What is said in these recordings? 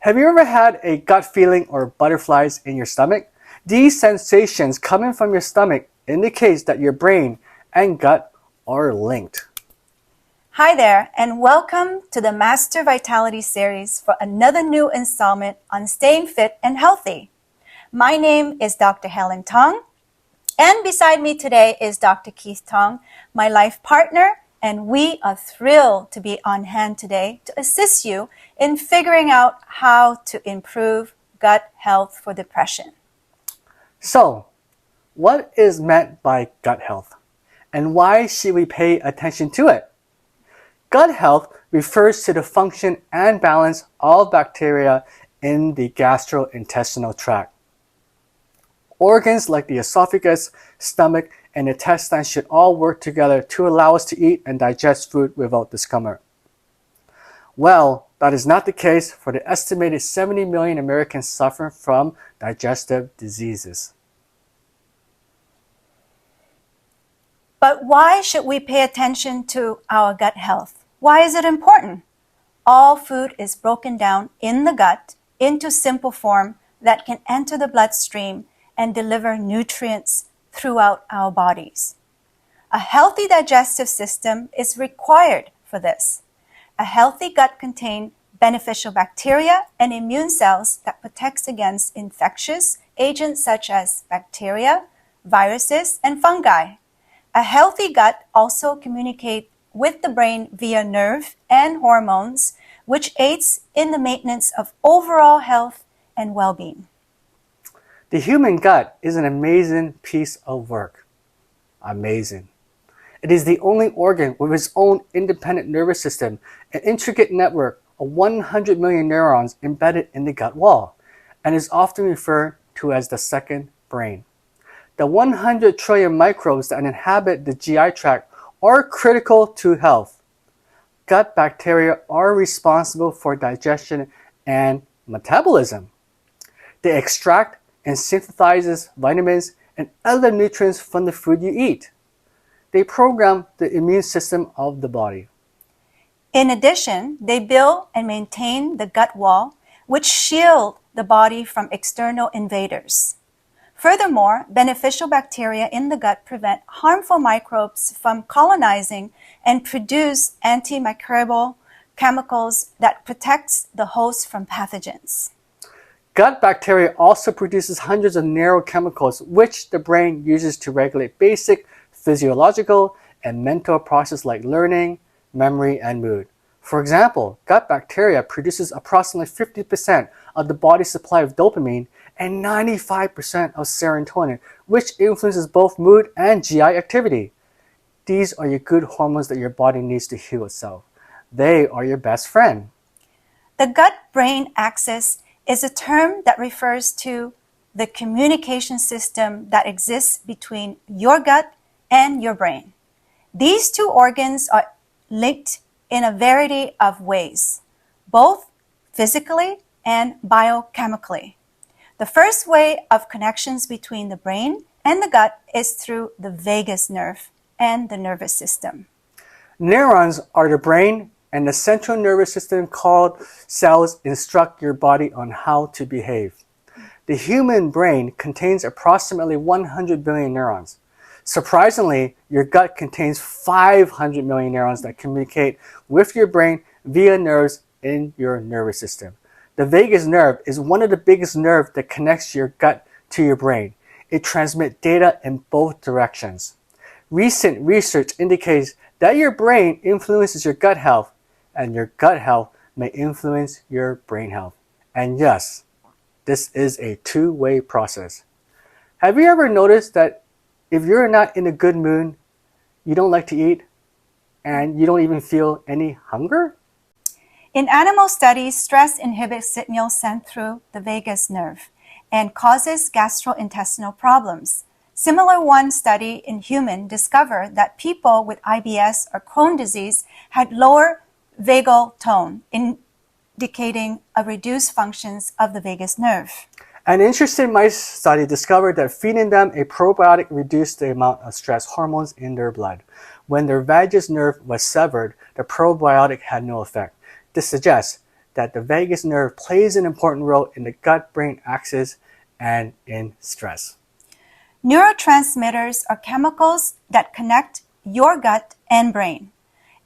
Have you ever had a gut feeling or butterflies in your stomach? These sensations coming from your stomach indicates that your brain and gut are linked. Hi there, and welcome to the Master Vitality series for another new installment on staying fit and healthy. My name is Dr. Helen Tong, and beside me today is Dr. Keith Tong, my life partner, and we are thrilled to be on hand today to assist you in figuring out how to improve gut health for depression. So, what is meant by gut health? And why should we pay attention to it? Gut health refers to the function and balance of bacteria in the gastrointestinal tract. Organs like the esophagus, stomach, and intestines should all work together to allow us to eat and digest food without discomfort. Well, that is not the case for the estimated 70 million Americans suffering from digestive diseases. But why should we pay attention to our gut health? Why is it important? All food is broken down in the gut into simple form that can enter the bloodstream and deliver nutrients throughout our bodies. A healthy digestive system is required for this. A healthy gut contains beneficial bacteria and immune cells that protects against infectious agents such as bacteria, viruses, and fungi. A healthy gut also communicates with the brain via nerve and hormones, which aids in the maintenance of overall health and well-being. The human gut is an amazing piece of work. Amazing. It is the only organ with its own independent nervous system, an intricate network of 100 million neurons embedded in the gut wall, and is often referred to as the second brain. The 100 trillion microbes that inhabit the GI tract are critical to health. Gut bacteria are responsible for digestion and metabolism. They extract and synthesizes vitamins and other nutrients from the food you eat. They program the immune system of the body. In addition, they build and maintain the gut wall, which shield the body from external invaders. Furthermore, beneficial bacteria in the gut prevent harmful microbes from colonizing and produce antimicrobial chemicals that protects the host from pathogens. Gut bacteria also produces hundreds of neurochemicals which the brain uses to regulate basic physiological and mental processes like learning, memory, and mood. For example, gut bacteria produces approximately 50% of the body's supply of dopamine and 95% of serotonin, which influences both mood and GI activity. These are your good hormones that your body needs to heal itself. They are your best friend. The gut-brain axis is a term that refers to the communication system that exists between your gut and your brain. These two organs are linked in a variety of ways, both physically and biochemically. The first way of connections between the brain and the gut is through the vagus nerve and the nervous system. Neurons are the brain, and the central nervous system called cells instruct your body on how to behave. The human brain contains approximately 100 billion neurons. Surprisingly, your gut contains 500 million neurons that communicate with your brain via nerves in your nervous system. The vagus nerve is one of the biggest nerves that connects your gut to your brain. It transmits data in both directions. Recent research indicates that your brain influences your gut health, and your gut health may influence your brain health. And yes, this is a two-way process. Have you ever noticed that if you're not in a good mood, you don't like to eat, and you don't even feel any hunger? In animal studies, stress inhibits signals sent through the vagus nerve and causes gastrointestinal problems. Similar one study in human discovered that people with IBS or Crohn's disease had lower vagal tone, indicating a reduced functions of the vagus nerve. An interesting mice study discovered that feeding them a probiotic reduced the amount of stress hormones in their blood. When their vagus nerve was severed, the probiotic had no effect. This suggests that the vagus nerve plays an important role in the gut-brain axis and in stress. Neurotransmitters are chemicals that connect your gut and brain.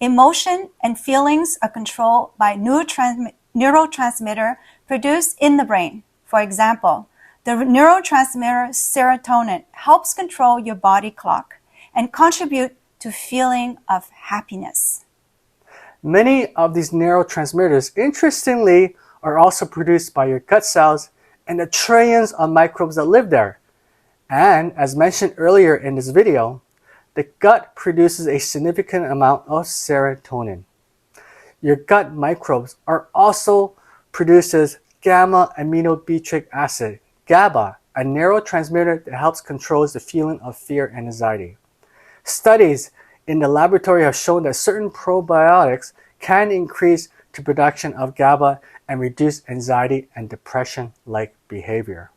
Emotion and feelings are controlled by neurotransmitter produced in the brain. For example, the neurotransmitter serotonin helps control your body clock and contribute to feeling of happiness. Many of these neurotransmitters, interestingly, are also produced by your gut cells and the trillions of microbes that live there. And as mentioned earlier in this video, the gut produces a significant amount of serotonin. Your gut microbes are also produces gamma-aminobutyric acid, GABA, a neurotransmitter that helps control the feeling of fear and anxiety. Studies in the laboratory have shown that certain probiotics can increase the production of GABA and reduce anxiety and depression-like behavior.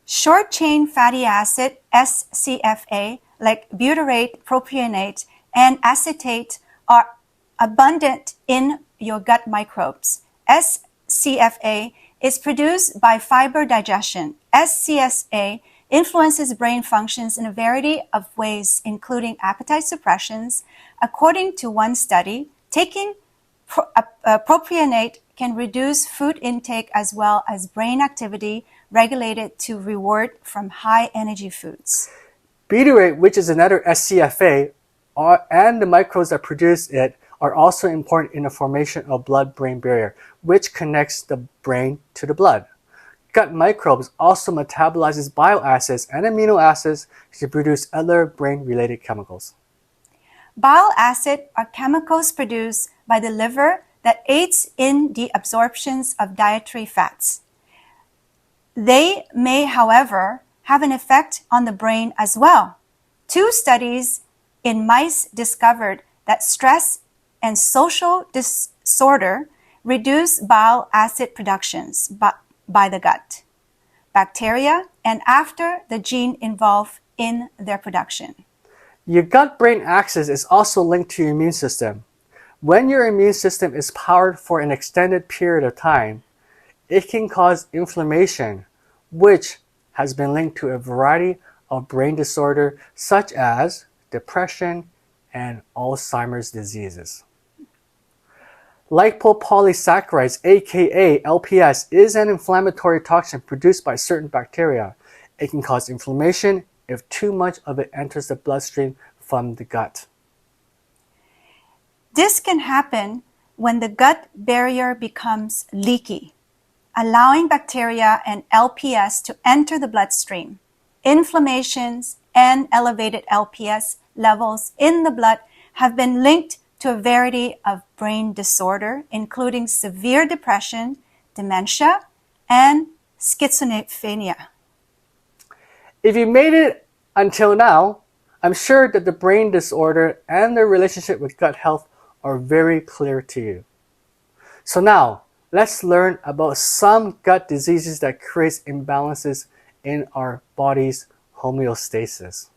Short-chain fatty acid, SCFA, like butyrate, propionate, and acetate are abundant in your gut microbes. SCFA is produced by fiber digestion. SCSA influences brain functions in a variety of ways, including appetite suppressions. According to one study, taking propionate can reduce food intake as well as brain activity regulated to reward from high-energy foods. Butyrate, which is another SCFA, and the microbes that produce it are also important in the formation of blood-brain barrier, which connects the brain to the blood. Gut microbes also metabolizes bile acids and amino acids to produce other brain-related chemicals. Bile acid are chemicals produced by the liver that aids in the absorptions of dietary fats. They may, however, have an effect on the brain as well. 2 studies in mice discovered that stress and social disorder reduce bile acid productions by the gut, bacteria, and after the gene involved in their production. Your gut-brain axis is also linked to your immune system. When your immune system is powered for an extended period of time, it can cause inflammation, which has been linked to a variety of brain disorders such as depression and Alzheimer's diseases. Lipopolysaccharides, aka LPS, is an inflammatory toxin produced by certain bacteria. It can cause inflammation if too much of it enters the bloodstream from the gut. This can happen when the gut barrier becomes leaky, allowing bacteria and LPS to enter the bloodstream. Inflammations and elevated LPS levels in the blood have been linked to a variety of brain disorder, including severe depression, dementia, and schizophrenia. If you made it until now, I'm sure that the brain disorder and their relationship with gut health are very clear to you. So now, let's learn about some gut diseases that create imbalances in our body's homeostasis.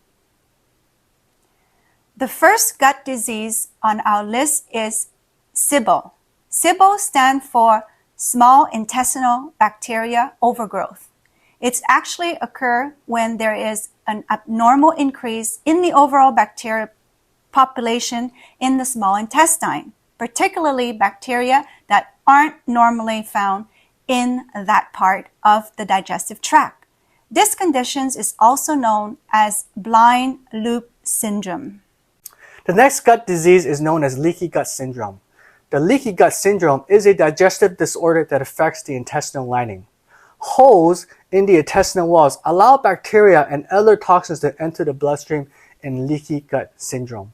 The first gut disease on our list is SIBO. SIBO stands for small intestinal bacteria overgrowth. It's actually occur when there is an abnormal increase in the overall bacteria population in the small intestine, particularly bacteria that aren't normally found in that part of the digestive tract. This condition is also known as blind loop syndrome. The next gut disease is known as leaky gut syndrome. The leaky gut syndrome is a digestive disorder that affects the intestinal lining. Holes in the intestinal walls allow bacteria and other toxins to enter the bloodstream in leaky gut syndrome.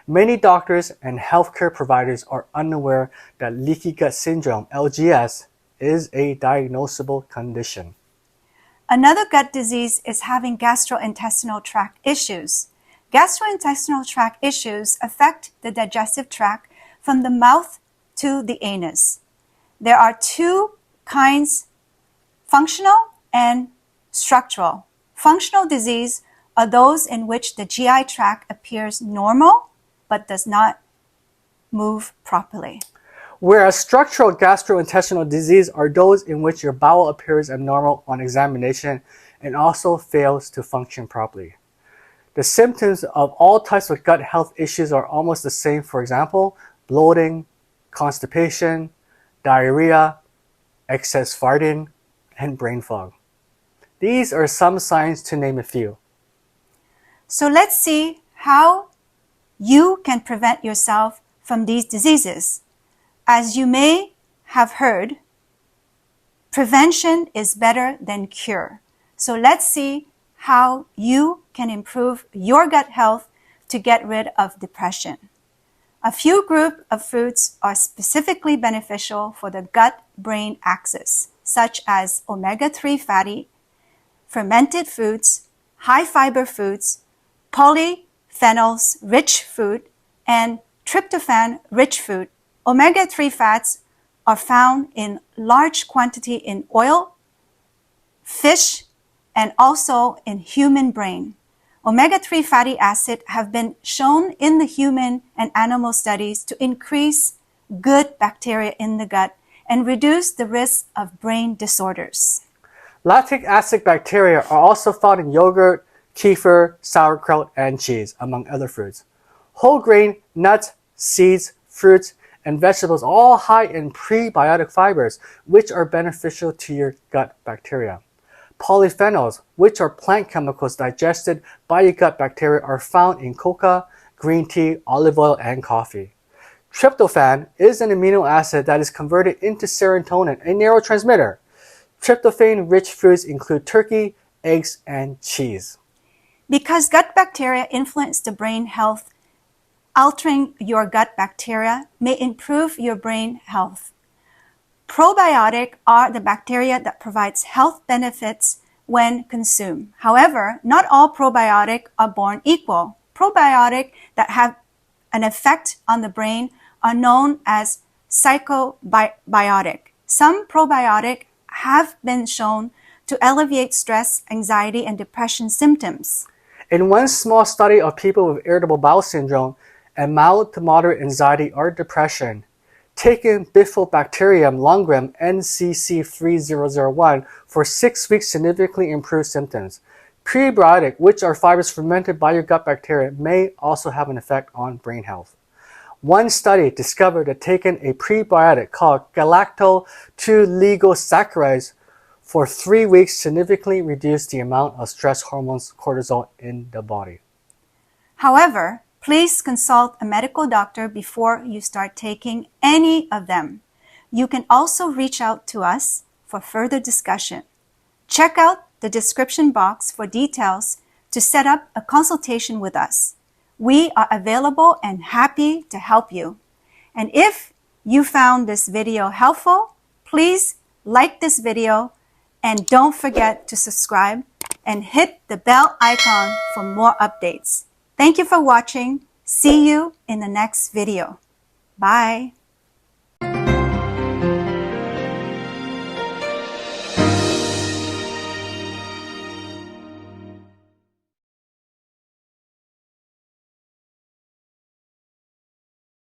Many doctors and healthcare providers are unaware that leaky gut syndrome, LGS, is a diagnosable condition. Another gut disease is having gastrointestinal tract issues. Gastrointestinal tract issues affect the digestive tract from the mouth to the anus. There are 2 kinds, functional and structural. Functional disease are those in which the GI tract appears normal but does not move properly. Whereas structural gastrointestinal disease are those in which your bowel appears abnormal on examination and also fails to function properly. The symptoms of all types of gut health issues are almost the same. For example, bloating, constipation, diarrhea, excess farting, and brain fog. These are some signs to name a few. So let's see how you can prevent yourself from these diseases. As you may have heard, prevention is better than cure. So let's see how you can improve your gut health to get rid of depression. A few groups of foods are specifically beneficial for the gut-brain axis, such as omega-3 fatty, fermented foods, high-fiber foods, polyphenols-rich food, and tryptophan-rich food. Omega-3 fats are found in large quantity in oil, fish, and also in human brain. Omega-3 fatty acids have been shown in the human and animal studies to increase good bacteria in the gut and reduce the risk of brain disorders. Lactic acid bacteria are also found in yogurt, kefir, sauerkraut, and cheese, among other foods. Whole grain, nuts, seeds, fruits, and vegetables are all high in prebiotic fibers, which are beneficial to your gut bacteria. Polyphenols, which are plant chemicals digested by your gut bacteria, are found in coca, green tea, olive oil, and coffee. Tryptophan is an amino acid that is converted into serotonin, a neurotransmitter. Tryptophan-rich foods include turkey, eggs, and cheese. Because gut bacteria influence the brain health, altering your gut bacteria may improve your brain health. Probiotics are the bacteria that provides health benefits when consumed. However, not all probiotics are born equal. Probiotics that have an effect on the brain are known as psychobiotic. Some probiotics have been shown to alleviate stress, anxiety, and depression symptoms. In one small study of people with irritable bowel syndrome and mild to moderate anxiety or depression, taking Bifidobacterium longum NCC3001 for 6 weeks significantly improved symptoms. Prebiotics, which are fibers fermented by your gut bacteria, may also have an effect on brain health. One study discovered that taking a prebiotic called galactose-2-ligosaccharides for 3 weeks significantly reduced the amount of stress hormones cortisol in the body. However, please consult a medical doctor before you start taking any of them. You can also reach out to us for further discussion. Check out the description box for details to set up a consultation with us. We are available and happy to help you. And if you found this video helpful, please like this video and don't forget to subscribe and hit the bell icon for more updates. Thank you for watching. See you in the next video. Bye.